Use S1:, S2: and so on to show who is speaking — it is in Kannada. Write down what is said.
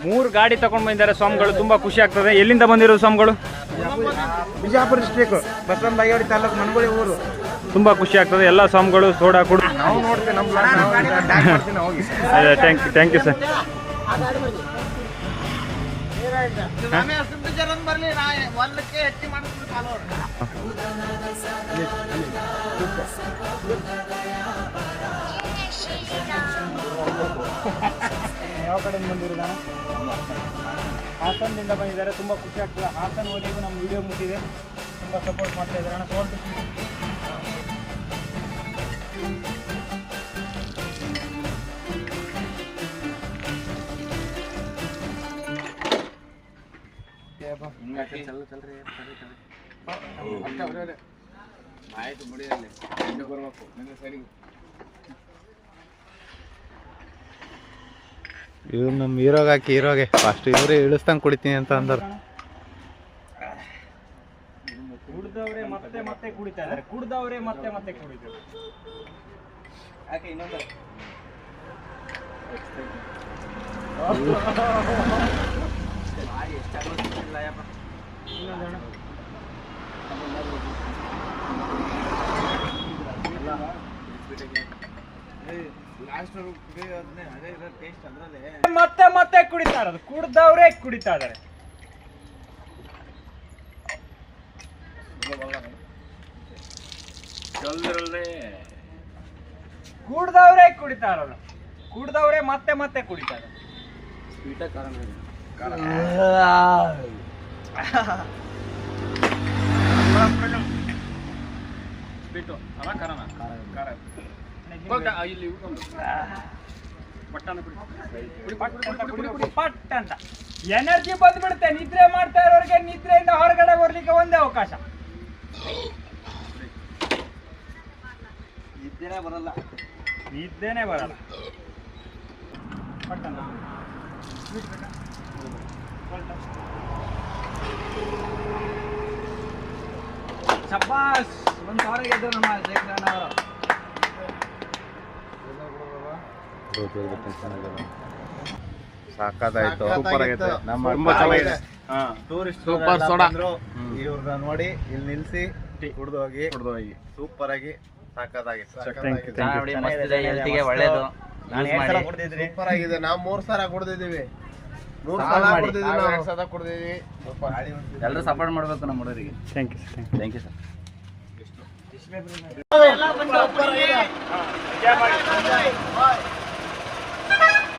S1: 3 ಗಾಡಿ ತಗೊಂಡು ಬಂದಿದ್ದಾರೆ ಸ್ವಾಮಿಗಳು. ತುಂಬಾ ಖುಷಿ ಆಗ್ತದೆ. ಎಲ್ಲಿಂದ ಬಂದಿರೋದು ಸ್ವಾಮಿಗಳು?
S2: ಬಿಜಾಪುರ ಡಿಸ್ಟ್ರಿಕ್ಟ್ ಬಸವನ ಬಾಗೇವಾಡಿ ತಾಲೂಕು ಮನಗುಳಿ ಊರು.
S1: ತುಂಬಾ ಖುಷಿ ಆಗ್ತದೆ. ಎಲ್ಲ ಸ್ವಾಮಿಗಳು ಸೋಡಾ ಕುಡು.
S2: ನಾವು ನೋಡ್ತೇವೆ ನಮ್ಮ
S1: ಥ್ಯಾಂಕ್ ಯು ಸರ್. ಯಾವ ಕಡೆಯಿಂದ ಬಂದಿರೋದ? ಹಾಸನದಿಂದ ಬಂದಿದ್ದಾರೆ. ತುಂಬ ಖುಷಿ ಆಗ್ತದೆ. ಹಾಸನವರೆಗೂ ನಮ್ಮ ವಿಡಿಯೋ ಮುಟ್ಟಿದೆ. ತುಂಬ ಸಪೋರ್ಟ್ ಮಾಡ್ತಾ ಇದ್ದಾರೆ ಅಣ್ಣ.
S3: ಇವ್ರು ನಮ್ಮ ಹೀರೋಗೆ ಹಾಕಿ ಹೀರೋಗೆ ಫಸ್ಟ್ ಇವರೇ ಇಳಿಸ್ದಂಗೆ ಕುಡಿತೀನಿ ಅಂತ ಅಂದರು.
S1: ಕುಡ್ದವ್ರೆ ಮತ್ತೆ ಮತ್ತೆ ಕುಡಿತಾ ಇದ್ದಾರೆ. ಕುಡ್ದವ್ರೆ ಮತ್ತೆ ಮತ್ತೆ ಕುಡಿತಾರೆ. ಯಾಕೆ ಇನ್ನೊಂದು ಮತ್ತೆ ಮತ್ತೆ ಕುಡಿತಾ ಇರೋದು. ಕುಡ್ದವ್ರೆ ಕುಡಿತಾ ಇದಾರೆ. ಕುಡ್ದವ್ರೆ ಕುಡಿತಾ ಇರೋದು. ಕುಡ್ದವ್ರೆ ಮತ್ತೆ ಮತ್ತೆ ಕುಡಿತಾ ಇರೋದು. ಪಟ್ ಅಂತ ಎನರ್ಜಿ ಬಂದ್ಬಿಡುತ್ತೆ. ನಿದ್ರೆ ಮಾಡ್ತಾ ಇರೋರಿಗೆ ನಿದ್ರೆಯಿಂದ ಹೊರಗಡೆ ಬರ್ಲಿಕ್ಕೆ ಒಂದೇ ಅವಕಾಶ. ನಿದ್ದೆನೇ ಬರಲ್ಲ. ಪಟ್ ಅಂತ ಶಬ್ಬಾಸ್. 1,000 ಗೆದ್ದು ನಮ್ಮ ಜಯಕೃಷ್ಣ ಅವರು.
S3: ಸಾಕಾದಾಯ್ತು.
S2: ಸೂಪರ್ ಆಗೈತೆ.
S3: ತುಂಬಾ ಚೆನ್ನಾಗಿದೆ.
S2: ಟೂರಿಸ್ಟ್ ಸೂಪರ್ ಸೋಡಾ ಇವ್ರನ್ನ ನೋಡಿ ಇಲ್ಲಿ ನಿಲ್ಸಿ ಕುಡ್ದು ಹೋಗಿ ಸೂಪರ್ ಆಗಿ ಸಾಕಾದಾಗಿದೆ.
S4: ಒಳ್ಳೇದು.
S2: ಸೂಪರ್ ಆಗಿದೆ. ನಾವು 3 ಸಲ ಕುಡ್ದಿದ್ದೀವಿ. 3 ಸಲ ಕುಡ್ದಿದ್ದೀವಿ. ನಾವು 2 ಸಲ ಕುಡ್ದಿದ್ದೀವಿ.
S4: ಎಲ್ಲರೂ ಸಪೋರ್ಟ್ ಮಾಡಬೇಕು ನಮ್ಮ ಹುಡುಗರಿಗೆ.
S1: Thank you sir.
S4: Thank you sir.